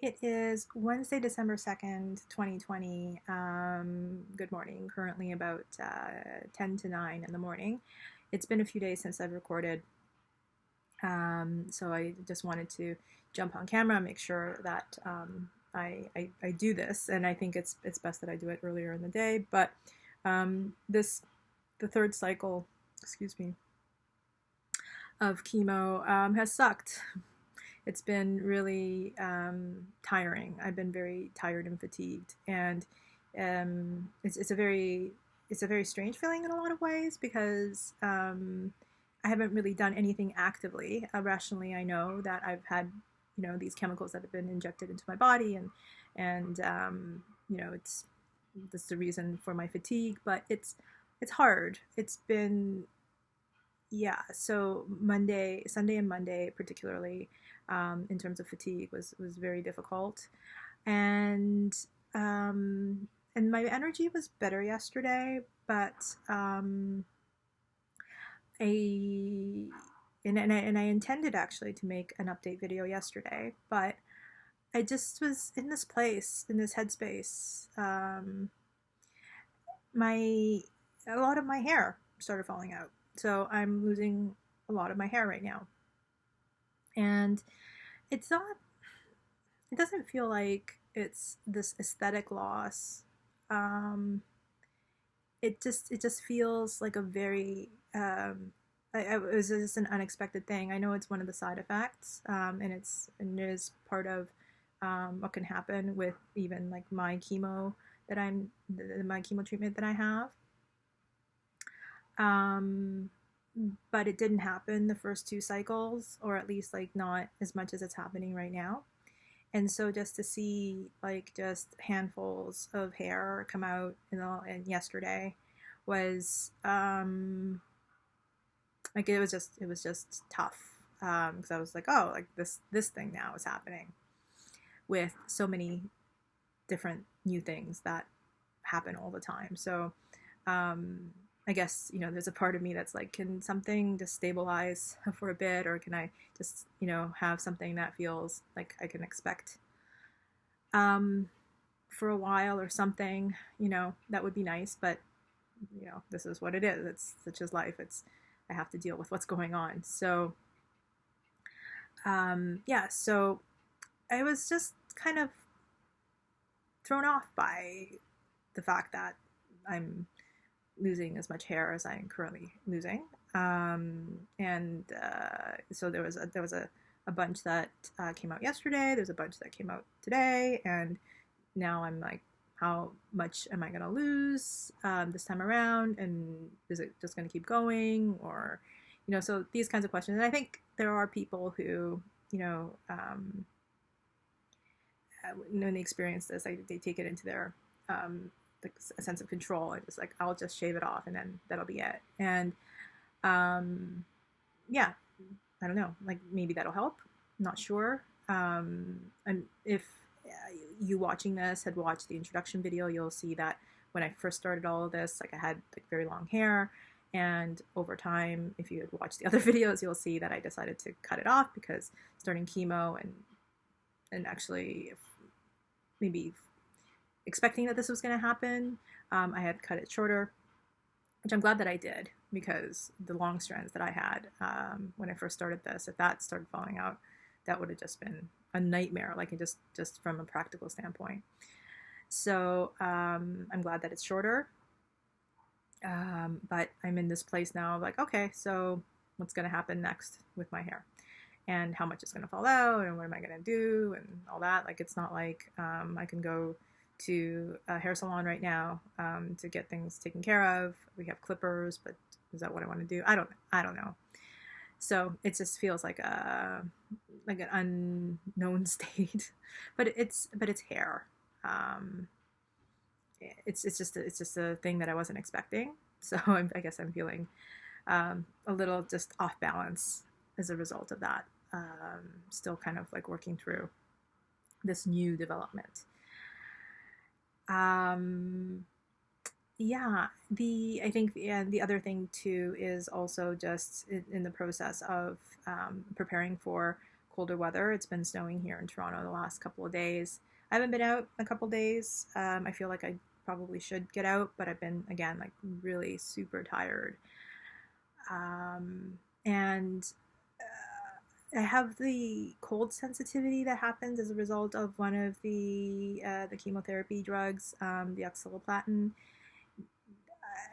It is Wednesday, December 2nd, 2020. Good morning. Currently about 10 to 9 in the morning. It's been a few days since I've recorded, so I just wanted to jump on camera and make sure that I do this. And I think it's best that I do it earlier in the day. But the third cycle, excuse me, of chemo has sucked. It's been really tiring. I've been very tired and fatigued, and it's a very strange feeling in a lot of ways because I haven't really done anything actively. Rationally, I know that I've had these chemicals that have been injected into my body, and it's that's the reason for my fatigue. But it's hard. It's been yeah. So Sunday and Monday particularly, in terms of fatigue, was very difficult, and my energy was better yesterday, but I and I intended actually to make an update video yesterday, but I just was in this place, in this headspace. My A lot of my hair started falling out, so I'm losing a lot of my hair right now, and it's not. It doesn't feel like it's this aesthetic loss. Um, it just feels like a very it was just an unexpected thing. I know it's one of the side effects, and it is part of what can happen with even like my chemo my chemo treatment that I have. Um, but it didn't happen the first two cycles, or at least like not as much as it's happening right now. And so just to see like just handfuls of hair come out, and yesterday was like it was just tough, because I was like, oh, like this thing now is happening with so many different new things that happen all the time. So I guess there's a part of me that's like, can something just stabilize for a bit, or can I just have something that feels like I can expect um, for a while or something? That would be nice, but this is what it is. It's such as life. I have to deal with what's going on. So yeah, so I was just kind of thrown off by the fact that I'm losing as much hair as I'm currently losing. And so there was a bunch that came out yesterday. There's a bunch that came out today, and now I'm like, how much am I going to lose this time around? And is it just going to keep going? Or, so these kinds of questions. And I think there are people who, when they experience this, they take it into their like a sense of control, and just like, I'll just shave it off and then that'll be it. And yeah, I don't know, like maybe that'll help. I'm not sure. And if you watching this had watched the introduction video, you'll see that when I first started all of this, like I had like very long hair, and over time, if you had watched the other videos, you'll see that I decided to cut it off because starting chemo and actually maybe expecting that this was going to happen, I had cut it shorter, which I'm glad that I did, because the long strands that I had when I first started this, if that started falling out, that would have just been a nightmare, like just from a practical standpoint. So I'm glad that it's shorter, but I'm in this place now of like, okay, so what's going to happen next with my hair, and how much is going to fall out, and what am I going to do, and all that. Like, it's not like I can go to a hair salon right now to get things taken care of. We have clippers, but is that what I want to do? I don't know. So it just feels like an unknown state, but it's hair. It's just a thing that I wasn't expecting. So I guess I'm feeling a little just off balance as a result of that. Still kind of like working through this new development. Yeah, I think the other thing too is also just in the process of preparing for colder weather. It's been snowing here in Toronto the last couple of days. I haven't been out in a couple of days. I feel like I probably should get out, but I've been, again, like really super tired. And I have the cold sensitivity that happens as a result of one of the chemotherapy drugs, the oxaliplatin,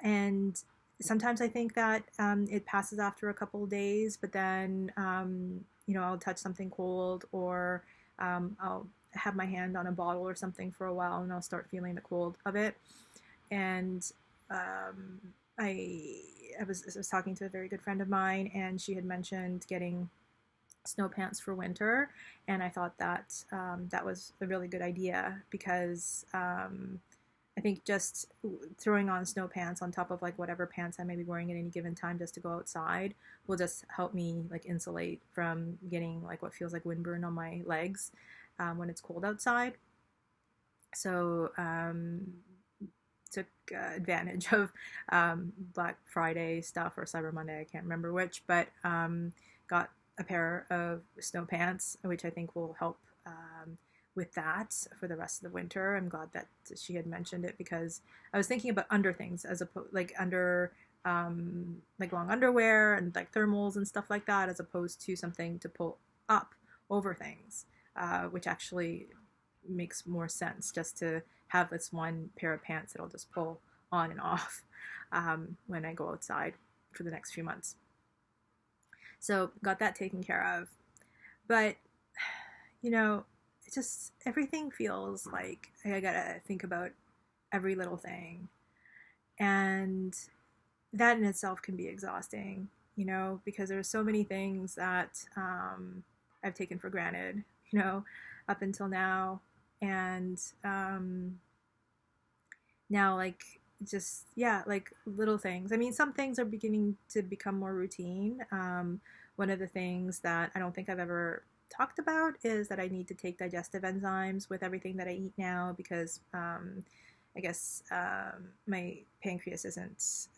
and sometimes I think that it passes after a couple of days, but then I'll touch something cold, or I'll have my hand on a bottle or something for a while, and I'll start feeling the cold of it. And I was talking to a very good friend of mine, and she had mentioned getting snow pants for winter, and I thought that that was a really good idea, because I think just throwing on snow pants on top of like whatever pants I may be wearing at any given time just to go outside will just help me like insulate from getting like what feels like windburn on my legs when it's cold outside. So took advantage of Black Friday stuff or Cyber Monday, I can't remember which, but got a pair of snow pants, which I think will help with that for the rest of the winter. I'm glad that she had mentioned it, because I was thinking about under things, as opposed like under like long underwear and like thermals and stuff like that, as opposed to something to pull up over things, which actually makes more sense, just to have this one pair of pants that I'll just pull on and off when I go outside for the next few months. So got that taken care of. But it just, everything feels like I gotta think about every little thing, and that in itself can be exhausting, because there's so many things that I've taken for granted, up until now. And now, like, just, yeah, like little things. I mean, some things are beginning to become more routine. One of the things that I don't think I've ever talked about is that I need to take digestive enzymes with everything that I eat now, because I guess my pancreas isn't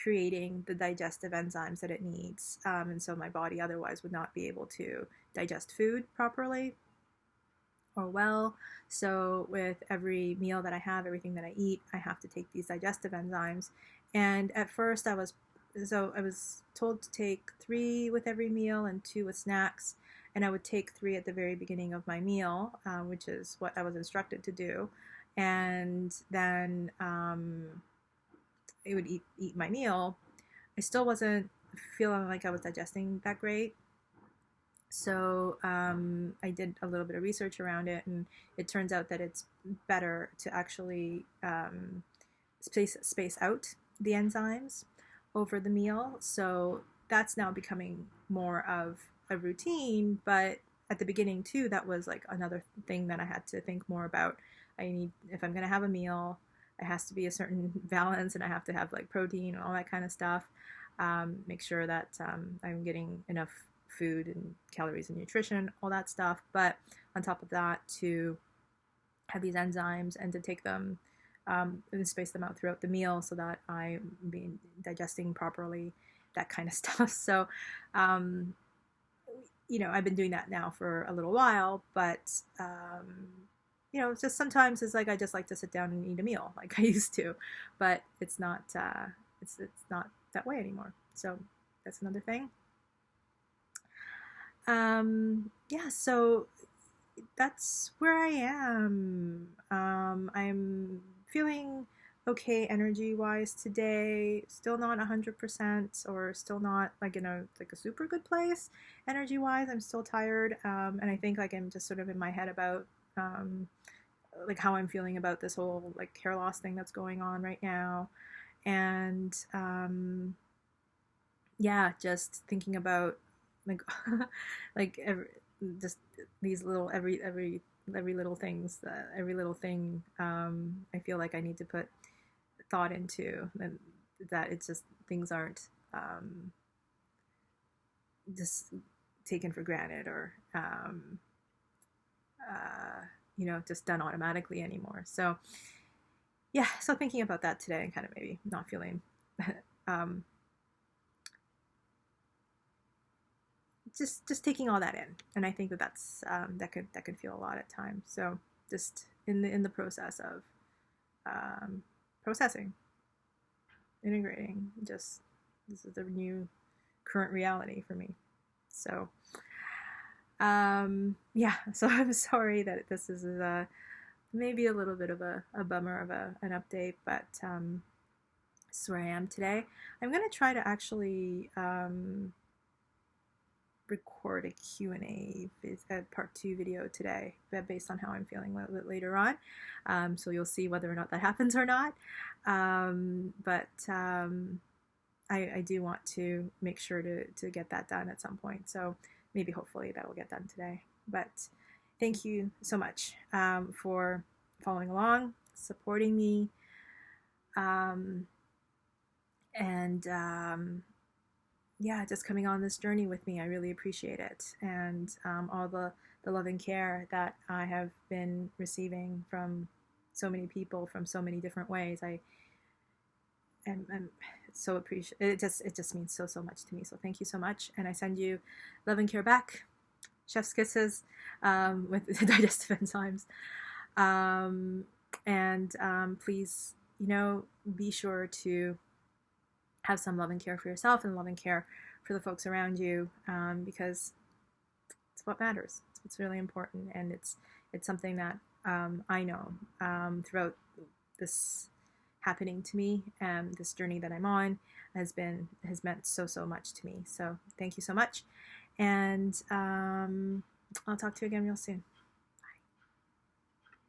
creating the digestive enzymes that it needs, and so my body otherwise would not be able to digest food properly or well. So with every meal that I have, everything that I eat, I have to take these digestive enzymes. And at first I was told to take 3 with every meal and 2 with snacks, and I would take 3 at the very beginning of my meal, which is what I was instructed to do, and then I would eat my meal. I still wasn't feeling like I was digesting that great. So I did a little bit of research around it, and it turns out that it's better to actually space out the enzymes over the meal. So that's now becoming more of a routine, but at the beginning too, that was like another thing that I had to think more about. If I'm going to have a meal, it has to be a certain balance, and I have to have like protein and all that kind of stuff. Make sure that I'm getting enough food and calories and nutrition, all that stuff. But on top of that, to have these enzymes and to take them and space them out throughout the meal so that I'm digesting properly, that kind of stuff. So, I've been doing that now for a little while, but just sometimes it's like I just like to sit down and eat a meal like I used to, but it's not it's not that way anymore. So that's another thing. Yeah, so that's where I am. I'm feeling okay energy wise today. Still not 100%, or still not like in a super good place energy wise. I'm still tired, and I think like I'm just sort of in my head about like how I'm feeling about this whole like hair loss thing that's going on right now, and yeah, just thinking about like like just these little every little things, every little thing I feel like I need to put thought into, and that it's just things aren't just taken for granted, or just done automatically anymore. So yeah, so thinking about that today, and kind of maybe not feeling just taking all that in, and I think that that's that can feel a lot at times. So just in the process of processing, integrating, just this is the new current reality for me. So yeah, so I'm sorry that this is maybe a little bit of a bummer of an update, but this is where I am today. I'm going to try to actually record a Q&A part 2 video today, based on how I'm feeling a little bit later on. So you'll see whether or not that happens or not. But I do want to make sure to get that done at some point. So maybe hopefully that will get done today. But thank you so much for following along, supporting me, yeah, just coming on this journey with me. I really appreciate it. And all the love and care that I have been receiving from so many people from so many different ways. I'm so appreciate it. Just means so much to me. So thank you so much. And I send you love and care back. Chef's kisses with the digestive enzymes. Please, be sure to have some love and care for yourself and love and care for the folks around you, because it's what matters. It's what's really important, and it's something that I know throughout this happening to me, and this journey that I'm on has meant so much to me. So thank you so much, and I'll talk to you again real soon.